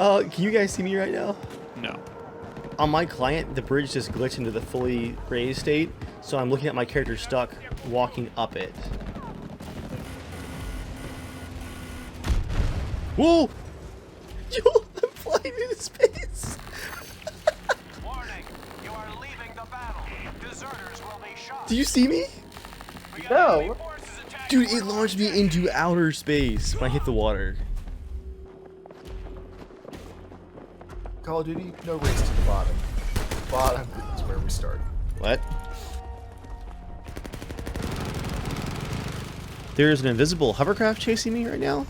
Can you guys see me right now? No. On my client, the bridge just glitched into the fully raised state, so I'm looking at my character stuck walking up it. Whoa! Yo, I'm flying into space! Warning, you are leaving the battle. Deserters will be shot. Do you see me? We got No. enemy forces attacking Dude, it Bravo launched me 6. into outer space when I hit the water. Call of Duty, no race to the bottom. Bottom is where we start. What? There's an invisible hovercraft chasing me right now?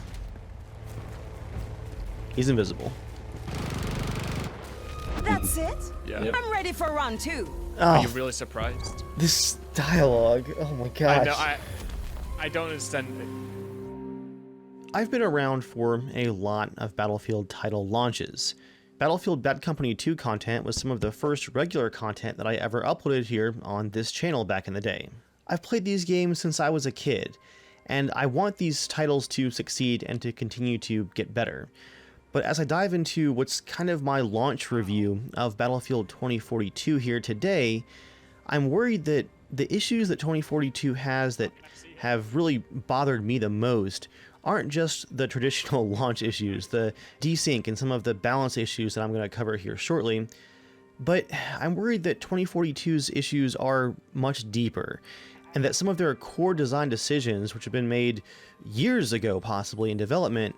He's invisible. That's it? Yeah. Yep. I'm ready for round 2. Are Oh, you really surprised? this dialogue. Oh my gosh. I know. I don't understand. I've been around for a lot of Battlefield title launches. Battlefield Bad Company 2 content was some of the first regular content that I ever uploaded here on this channel back in the day. I've played these games since I was a kid, and I want these titles to succeed and to continue to get better. But as I dive into what's kind of my launch review of Battlefield 2042 here today, I'm worried that the issues that 2042 has that have really bothered me the most aren't just the traditional launch issues, the desync and some of the balance issues that I'm going to cover here shortly, but I'm worried that 2042's issues are much deeper, and that some of their core design decisions, which have been made years ago possibly in development,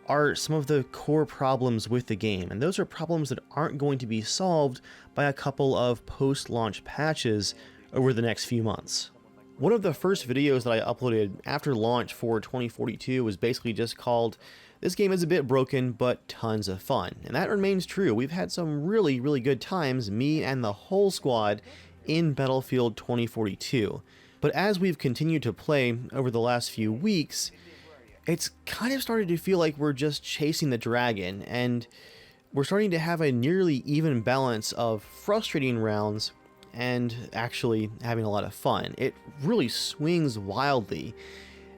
are some of the core problems with the game, and those are problems that aren't going to be solved by a couple of post-launch patches over the next few months. One of the first videos that I uploaded after launch for 2042 was basically just called, "This game is a bit broken, but tons of fun." And that remains true. We've had some really, really good times, me and the whole squad, in Battlefield 2042. But as we've continued to play over the last few weeks, it's kind of started to feel like we're just chasing the dragon, and we're starting to have a nearly even balance of frustrating rounds and actually having a lot of fun. It really swings wildly,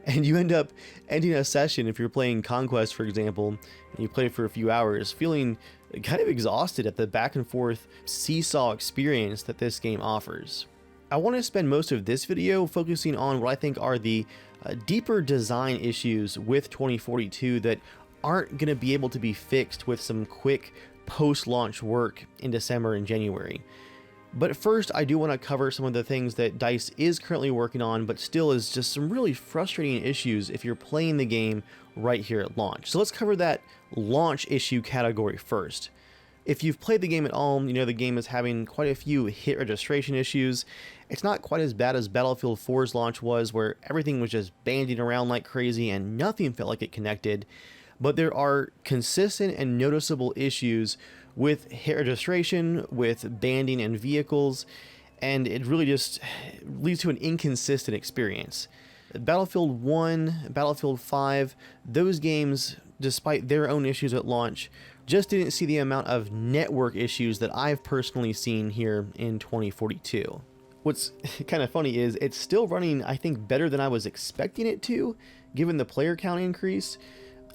and you end up ending a session, if you're playing Conquest for example, and you play for a few hours, feeling kind of exhausted at the back and forth seesaw experience that this game offers. I want to spend most of this video focusing on what I think are the deeper design issues with 2042 that aren't going to be able to be fixed with some quick post-launch work in December and January. But first, I do want to cover some of the things that DICE is currently working on, but still is just some really frustrating issues if you're playing the game right here at launch. So let's cover that launch issue category first. If you've played the game at all, you know the game is having quite a few hit registration issues. It's not quite as bad as Battlefield 4's launch was, where everything was just banding around like crazy and nothing felt like it connected. But there are consistent and noticeable issues with hit registration, with banding in vehicles, and it really just leads to an inconsistent experience. Battlefield 1, Battlefield 5, those games, despite their own issues at launch, just didn't see the amount of network issues that I've personally seen here in 2042. What's kind of funny is it's still running, I think, better than I was expecting it to, given the player count increase,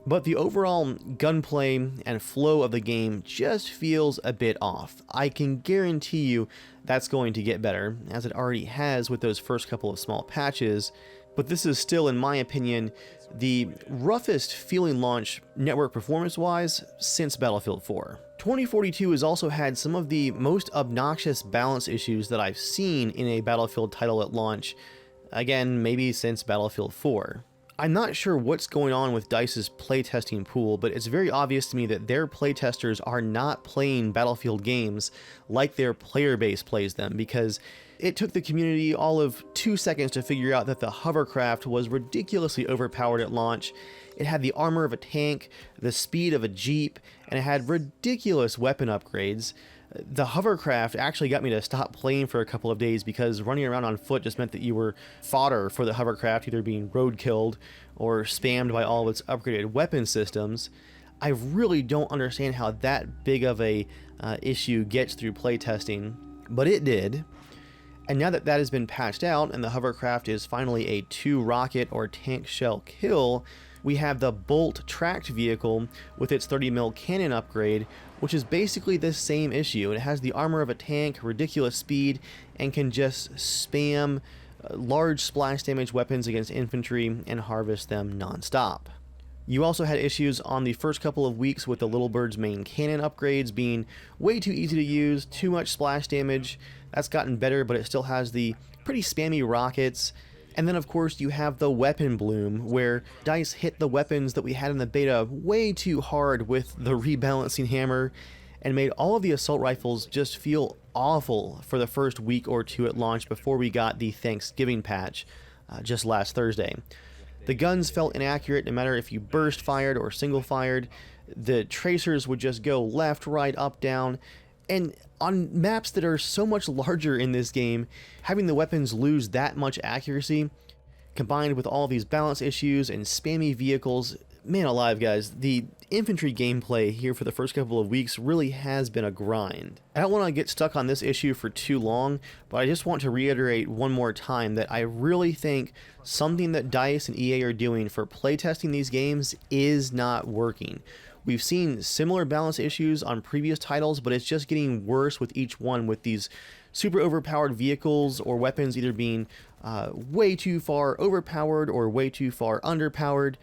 but the overall gunplay and flow of the game just feels a bit off. I can guarantee you that's going to get better, as it already has with those first couple of small patches, but this is still, in my opinion, the roughest feeling launch network performance-wise since Battlefield 4. 2042 has also had some of the most obnoxious balance issues that I've seen in a Battlefield title at launch, again, maybe since Battlefield 4. I'm not sure what's going on with DICE's playtesting pool, but it's very obvious to me that their playtesters are not playing Battlefield games like their player base plays them, because it took the community all of 2 seconds to figure out that the hovercraft was ridiculously overpowered at launch. It had the armor of a tank, the speed of a jeep, and it had ridiculous weapon upgrades. The hovercraft actually got me to stop playing for a couple of days, because running around on foot just meant that you were fodder for the hovercraft, either being road killed or spammed by all of its upgraded weapon systems. I really don't understand how that big of a issue gets through playtesting, but it did. And now that that has been patched out and the hovercraft is finally a 2 rocket or tank shell kill, We have the Bolt tracked vehicle with its 30mm cannon upgrade, which is basically the same issue. It has the armor of a tank, ridiculous speed, and can just spam large splash damage weapons against infantry and harvest them non-stop. You also had issues on the first couple of weeks with the Little Bird's main cannon upgrades being way too easy to use, too much splash damage. That's gotten better, but it still has the pretty spammy rockets. And then of course you have the weapon bloom, where DICE hit the weapons that we had in the beta way too hard with the rebalancing hammer, and made all of the assault rifles just feel awful for the first week or two at launch before we got the Thanksgiving patch just last Thursday. The guns felt inaccurate no matter if you burst fired or single fired. The tracers would just go left, right, up, down. And on maps that are so much larger in this game, having the weapons lose that much accuracy, combined with all these balance issues and spammy vehicles, man alive guys, the infantry gameplay here for the first couple of weeks really has been a grind. I don't want to get stuck on this issue for too long, but I just want to reiterate one more time that I really think something that DICE and EA are doing for playtesting these games is not working. We've seen similar balance issues on previous titles, but it's just getting worse with each one, with these super overpowered vehicles or weapons either being way too far overpowered or way too far underpowered.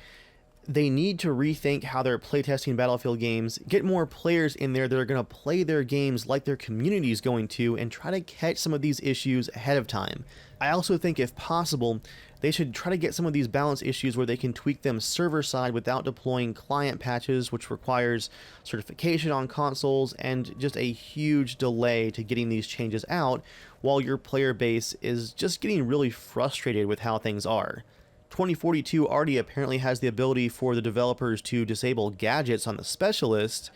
They need to rethink how they're playtesting Battlefield games, get more players in there that are going to play their games like their community is going to, and try to catch some of these issues ahead of time. I also think if possible, they should try to get some of these balance issues where they can tweak them server side without deploying client patches, which requires certification on consoles and just a huge delay to getting these changes out, while your player base is just getting really frustrated with how things are. 2042 already apparently has the ability for the developers to disable gadgets on the specialist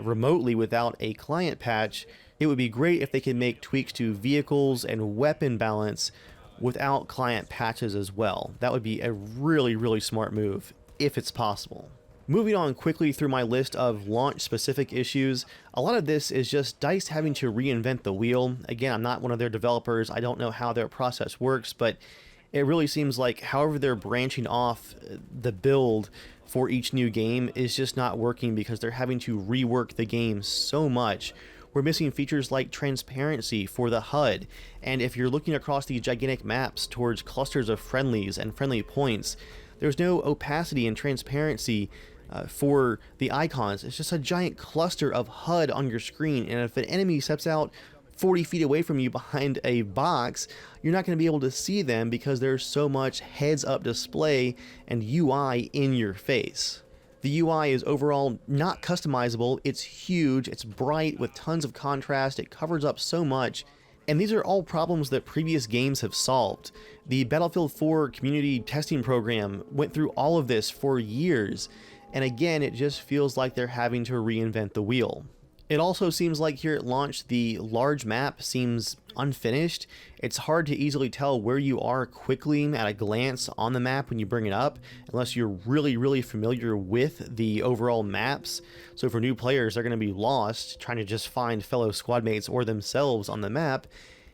remotely without a client patch. It would be great if they could make tweaks to vehicles and weapon balance without client patches as well. That would be a really, really smart move, if it's possible. Moving on quickly through my list of launch-specific issues, a lot of this is just DICE having to reinvent the wheel. Again, I'm not one of their developers, I don't know how their process works, but it really seems like however they're branching off the build for each new game is just not working because they're having to rework the game so much. We're missing features like transparency for the HUD, and if you're looking across these gigantic maps towards clusters of friendlies and friendly points, there's no opacity and transparency for the icons. It's just a giant cluster of HUD on your screen, and if an enemy steps out 40 feet away from you behind a box, you're not going to be able to see them because there's so much heads-up display and UI in your face. The UI is overall not customizable, it's huge, it's bright with tons of contrast, it covers up so much, and these are all problems that previous games have solved. The Battlefield 4 community testing program went through all of this for years, and again, it just feels like they're having to reinvent the wheel. It also seems like here at launch, the large map seems unfinished. It's hard to easily tell where you are quickly at a glance on the map when you bring it up, unless you're really, really familiar with the overall maps. So for new players, they're going to be lost trying to just find fellow squad mates or themselves on the map.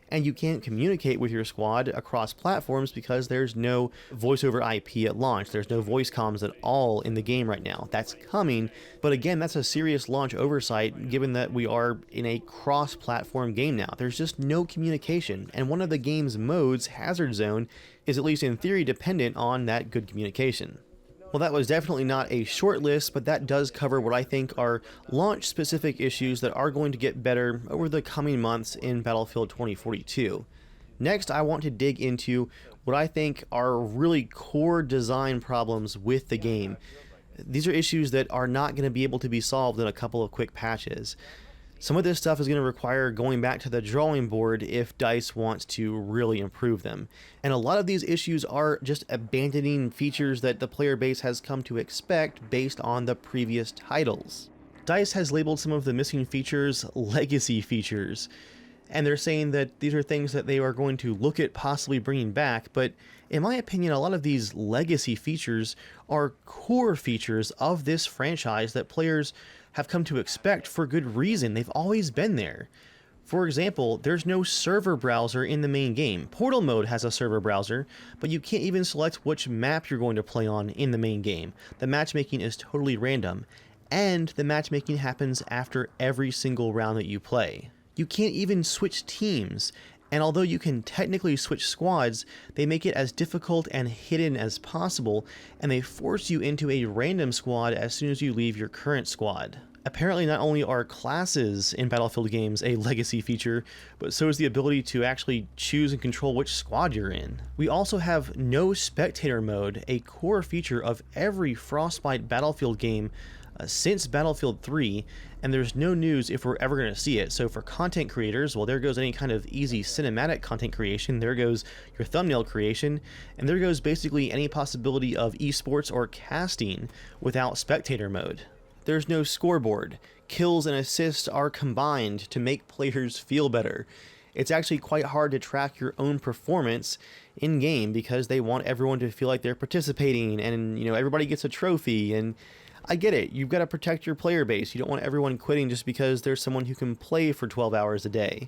And you can't communicate with your squad across platforms because there's no voice over IP at launch. There's no voice comms at all in the game right now. That's coming, but again, that's a serious launch oversight given that we are in a cross-platform game now. There's just no communication, and one of the game's modes, Hazard Zone, is at least in theory dependent on that good communication. Well, that was definitely not a short list, but that does cover what I think are launch-specific issues that are going to get better over the coming months in Battlefield 2042. Next, I want to dig into what I think are really core design problems with the game. These are issues that are not going to be able to be solved in a couple of quick patches. Some of this stuff is going to require going back to the drawing board if DICE wants to really improve them. And a lot of these issues are just abandoning features that the player base has come to expect based on the previous titles. DICE has labeled some of the missing features legacy features, and they're saying that these are things that they are going to look at possibly bringing back, but in my opinion, a lot of these legacy features are core features of this franchise that players have come to expect for good reason. They've always been there. For example, there's no server browser in the main game. Portal mode has a server browser, but you can't even select which map you're going to play on in the main game. The matchmaking is totally random, and the matchmaking happens after every single round that you play. You can't even switch teams, and although you can technically switch squads, they make it as difficult and hidden as possible, and they force you into a random squad as soon as you leave your current squad. Apparently, not only are classes in Battlefield games a legacy feature, but so is the ability to actually choose and control which squad you're in. We also have no spectator mode, a core feature of every Frostbite Battlefield game since Battlefield 3, and there's no news if we're ever going to see it. So for content creators, well, there goes any kind of easy cinematic content creation, there goes your thumbnail creation, and there goes basically any possibility of esports or casting without spectator mode. There's no scoreboard. Kills and assists are combined to make players feel better. It's actually quite hard to track your own performance in game because they want everyone to feel like they're participating, and everybody gets a trophy. And I get it, you've got to protect your player base. You don't want everyone quitting just because there's someone who can play for 12 hours a day.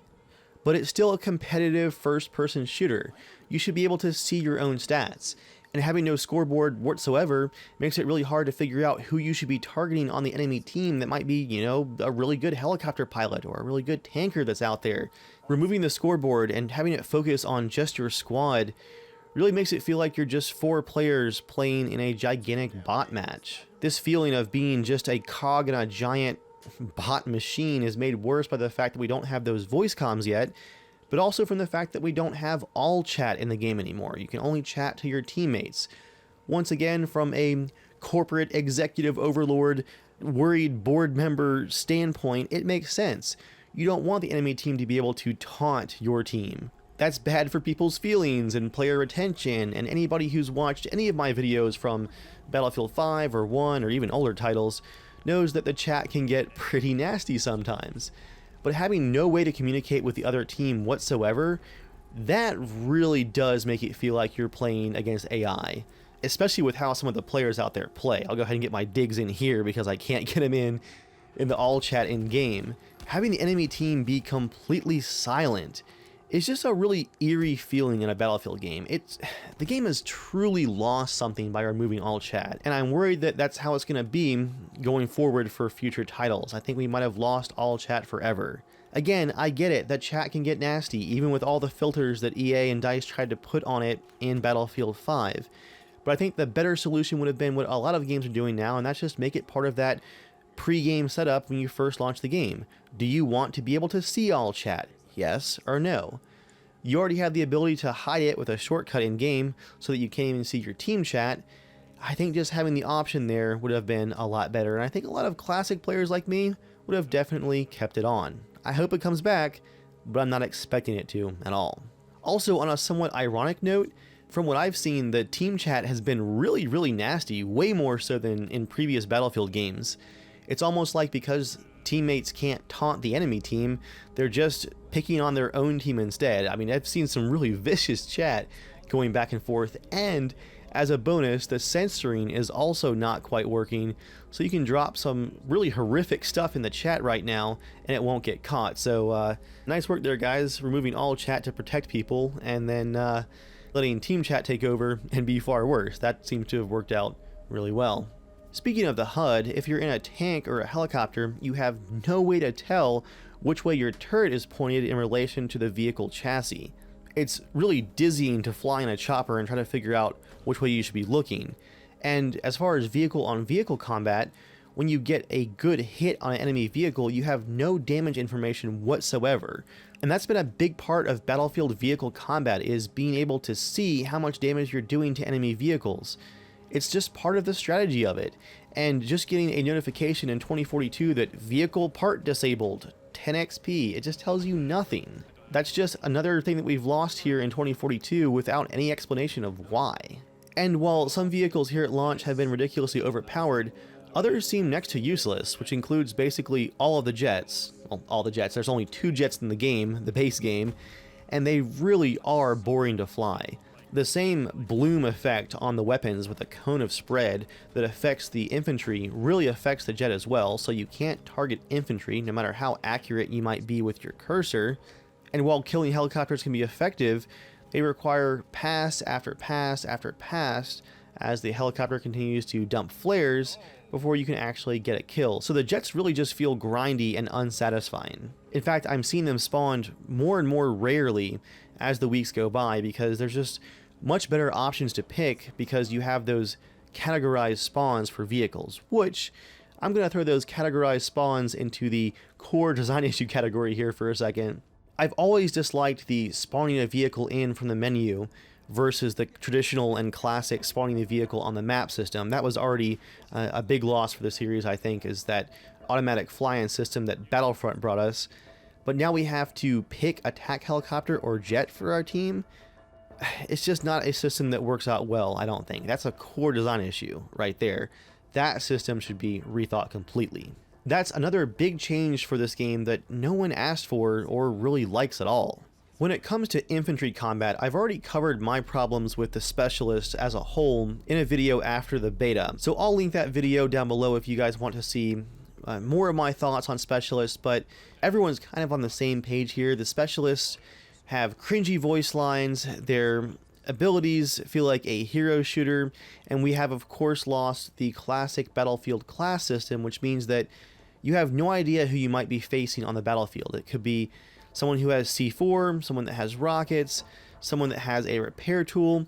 But it's still a competitive first-person shooter. You should be able to see your own stats. And having no scoreboard whatsoever makes it really hard to figure out who you should be targeting on the enemy team that might be, a really good helicopter pilot or a really good tanker that's out there. Removing the scoreboard and having it focus on just your squad really makes it feel like you're just 4 players playing in a gigantic bot match. This feeling of being just a cog in a giant bot machine is made worse by the fact that we don't have those voice comms yet, but also from the fact that we don't have all chat in the game anymore. You can only chat to your teammates. Once again, from a corporate executive overlord, worried board member standpoint, it makes sense. You don't want the enemy team to be able to taunt your team. That's bad for people's feelings and player retention, and anybody who's watched any of my videos from Battlefield 5 or 1 or even older titles knows that the chat can get pretty nasty sometimes. But having no way to communicate with the other team whatsoever, that really does make it feel like you're playing against AI, especially with how some of the players out there play. I'll go ahead and get my digs in here because I can't get them in the all chat in game. Having the enemy team be completely silent is just a really eerie feeling in a Battlefield game. The game has truly lost something by removing all chat, and I'm worried that that's how it's going to be going forward for future titles. I think we might have lost all chat forever. Again, I get it that chat can get nasty, even with all the filters that EA and DICE tried to put on it in Battlefield 5. But I think the better solution would have been what a lot of games are doing now, and that's just make it part of that pre-game setup when you first launch the game. Do you want to be able to see all chat? Yes or no? You already have the ability to hide it with a shortcut in game so that you can't even see your team chat. I think just having the option there would have been a lot better, and I think a lot of classic players like me would have definitely kept it on. I hope it comes back, but I'm not expecting it to at all. Also, on a somewhat ironic note, from what I've seen, the team chat has been really, really nasty, way more so than in previous Battlefield games. It's almost like because teammates can't taunt the enemy team, they're just picking on their own team instead. I mean, I've seen some really vicious chat going back and forth, and as a bonus, the censoring is also not quite working, so you can drop some really horrific stuff in the chat right now and it won't get caught. So nice work there, guys, removing all chat to protect people and then letting team chat take over and be far worse. That seems to have worked out really well. Speaking of the HUD, if you're in a tank or a helicopter, you have no way to tell which way your turret is pointed in relation to the vehicle chassis. It's really dizzying to fly in a chopper and try to figure out which way you should be looking. And as far as vehicle-on-vehicle combat, when you get a good hit on an enemy vehicle, you have no damage information whatsoever. And that's been a big part of Battlefield vehicle combat, is being able to see how much damage you're doing to enemy vehicles. It's just part of the strategy of it. And just getting a notification in 2042 that vehicle part disabled, 10 XP, it just tells you nothing. That's just another thing that we've lost here in 2042 without any explanation of why. And while some vehicles here at launch have been ridiculously overpowered, others seem next to useless, which includes basically all of the jets. Well, all the jets. There's only 2 jets in the game, the base game, and they really are boring to fly. The same bloom effect on the weapons with a cone of spread that affects the infantry really affects the jet as well, so you can't target infantry no matter how accurate you might be with your cursor. And while killing helicopters can be effective, they require pass after pass after pass as the helicopter continues to dump flares before you can actually get a kill. So the jets really just feel grindy and unsatisfying. In fact, I'm seeing them spawned more and more rarely as the weeks go by because there's just much better options to pick because you have those categorized spawns for vehicles, which I'm going to throw those categorized spawns into the core design issue category here for a second. I've always disliked the spawning a vehicle in from the menu versus the traditional and classic spawning the vehicle on the map system. That was already a big loss for the series, I think, is that automatic fly-in system that Battlefront brought us. But now we have to pick attack helicopter or jet for our team. It's just not a system that works out well, I don't think. That's a core design issue right there. That system should be rethought completely. That's another big change for this game that no one asked for or really likes at all. When it comes to infantry combat, I've already covered my problems with the specialist as a whole in a video after the beta, so I'll link that video down below if you guys want to see more of my thoughts on specialists, but everyone's kind of on the same page here. The specialists have cringy voice lines, their abilities feel like a hero shooter, and we have of course lost the classic Battlefield class system, which means that you have no idea who you might be facing on the battlefield. It could be someone who has C4, someone that has rockets, someone that has a repair tool.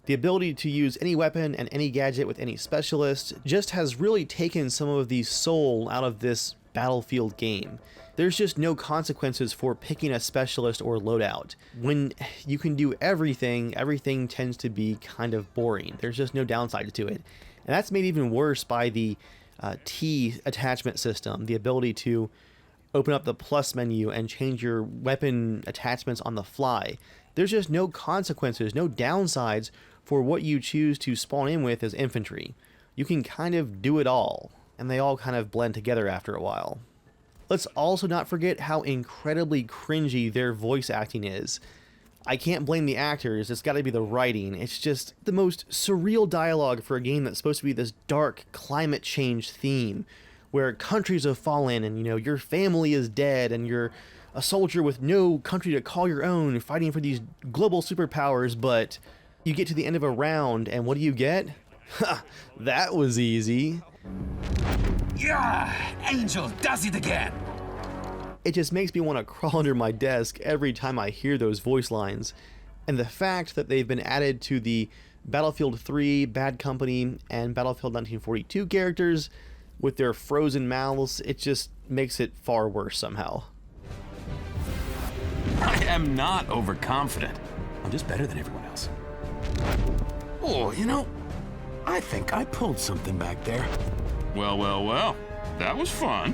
The ability to use any weapon and any gadget with any specialist just has really taken some of the soul out of this Battlefield game. There's just no consequences for picking a specialist or loadout. When you can do everything, everything tends to be kind of boring. There's just no downside to it. And that's made even worse by the T attachment system, the ability to open up the plus menu and change your weapon attachments on the fly. There's just no consequences, no downsides for what you choose to spawn in with as infantry. You can kind of do it all, and they all kind of blend together after a while. Let's also not forget how incredibly cringy their voice acting is. I can't blame the actors, it's gotta be the writing. It's just the most surreal dialogue for a game that's supposed to be this dark climate change theme, where countries have fallen and, you know, your family is dead and you're a soldier with no country to call your own fighting for these global superpowers, but you get to the end of a round and what do you get? Ha! That was easy. Yeah, Angel does it again. It just makes me want to crawl under my desk every time I hear those voice lines. And the fact that they've been added to the Battlefield 3, Bad Company, and Battlefield 1942 characters with their frozen mouths, it just makes it far worse somehow. I am not overconfident. I'm just better than everyone else. Oh, you know, I think I pulled something back there. Well, that was fun.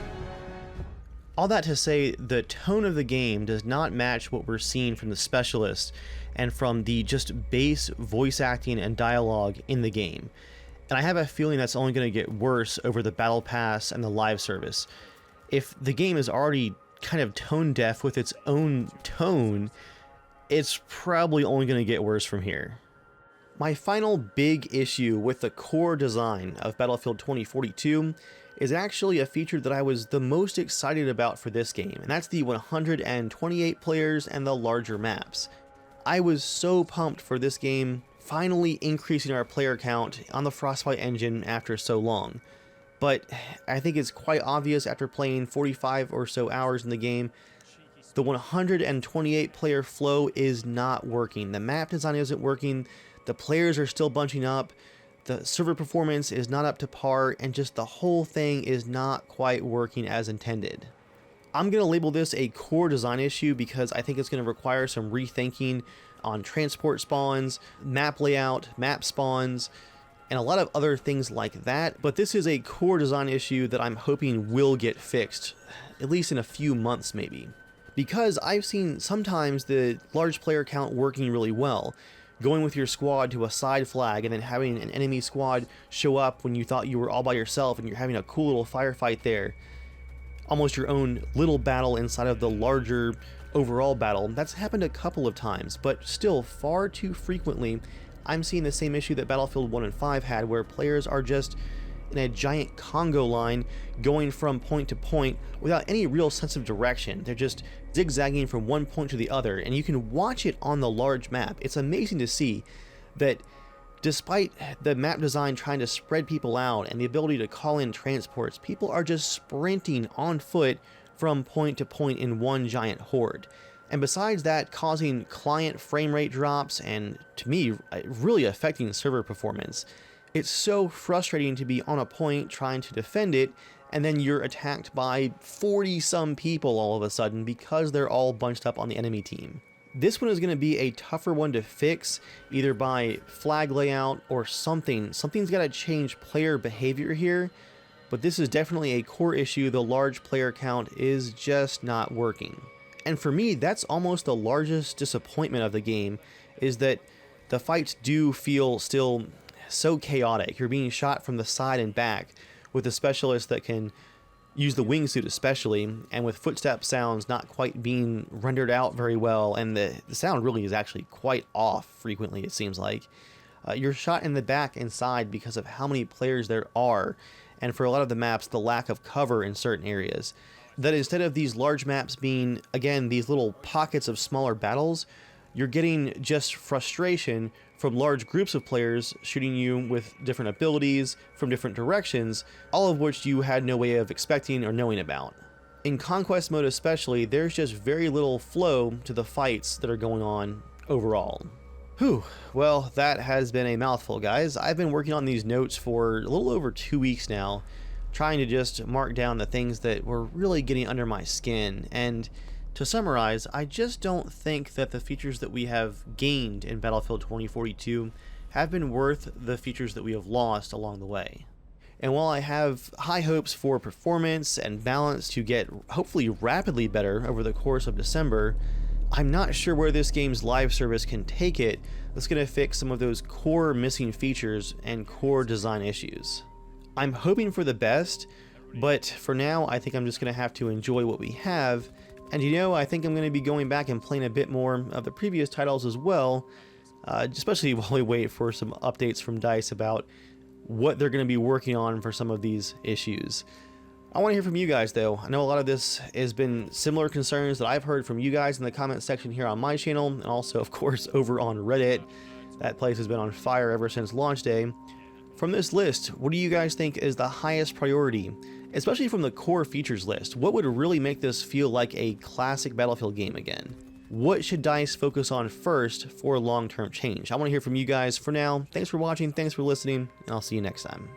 All that to say, the tone of the game does not match what we're seeing from the specialists and from the just base voice acting and dialogue in the game. And I have a feeling that's only going to get worse over the Battle Pass and the live service. If the game is already kind of tone deaf with its own tone, it's probably only going to get worse from here. My final big issue with the core design of Battlefield 2042 is actually a feature that I was the most excited about for this game, and that's the 128 players and the larger maps. I was so pumped for this game finally increasing our player count on the Frostbite engine after so long. But I think it's quite obvious after playing 45 or so hours in the game, the 128 player flow is not working. The map design isn't working, the players are still bunching up, the server performance is not up to par, and just the whole thing is not quite working as intended. I'm going to label this a core design issue because I think it's going to require some rethinking on transport spawns, map layout, map spawns, and a lot of other things like that. But this is a core design issue that I'm hoping will get fixed, at least in a few months maybe. Because I've seen sometimes the large player count working really well, going with your squad to a side flag and then having an enemy squad show up when you thought you were all by yourself and you're having a cool little firefight there. almost your own little battle inside of the larger overall battle. That's happened a couple of times, but still far too frequently I'm seeing the same issue that Battlefield 1 and 5 had, where players are just in a giant Congo line going from point to point without any real sense of direction. They're just zigzagging from one point to the other, and you can watch it on the large map. It's amazing to see that despite the map design trying to spread people out and the ability to call in transports, people are just sprinting on foot from point to point in one giant horde. And besides that, causing client frame rate drops and, to me, really affecting server performance. It's so frustrating to be on a point trying to defend it, and then you're attacked by 40-some people all of a sudden because they're all bunched up on the enemy team. This one is going to be a tougher one to fix, either by flag layout or something. Something's got to change player behavior here, but this is definitely a core issue. The large player count is just not working. And for me, that's almost the largest disappointment of the game, is that the fights do feel still so chaotic. You're being shot from the side and back with a specialist that can use the wingsuit especially, and with footstep sounds not quite being rendered out very well, and the sound really is actually quite off frequently, it seems like. You're shot in the back and side because of how many players there are, and for a lot of the maps, the lack of cover in certain areas. That instead of these large maps being, again, these little pockets of smaller battles, you're getting just frustration from large groups of players shooting you with different abilities from different directions, all of which you had no way of expecting or knowing about. In Conquest mode especially, there's just very little flow to the fights that are going on overall. Whew, well, that has been a mouthful, guys. I've been working on these notes for a little over 2 weeks now, trying to just mark down the things that were really getting under my skin, and to summarize, I just don't think that the features that we have gained in Battlefield 2042 have been worth the features that we have lost along the way. And while I have high hopes for performance and balance to get hopefully rapidly better over the course of December, I'm not sure where this game's live service can take it that's going to fix some of those core missing features and core design issues. I'm hoping for the best, but for now I think I'm just going to have to enjoy what we have. And you know, I think I'm going to be going back and playing a bit more of the previous titles as well, especially while we wait for some updates from DICE about what they're going to be working on for some of these issues. I want to hear from you guys though. I know a lot of this has been similar concerns that I've heard from you guys in the comment section here on my channel, and also of course over on Reddit. That place has been on fire ever since launch day. From this list, what do you guys think is the highest priority? Especially from the core features list, what would really make this feel like a classic Battlefield game again? What should DICE focus on first for long-term change? I want to hear from you guys. For now, thanks for watching, thanks for listening, and I'll see you next time.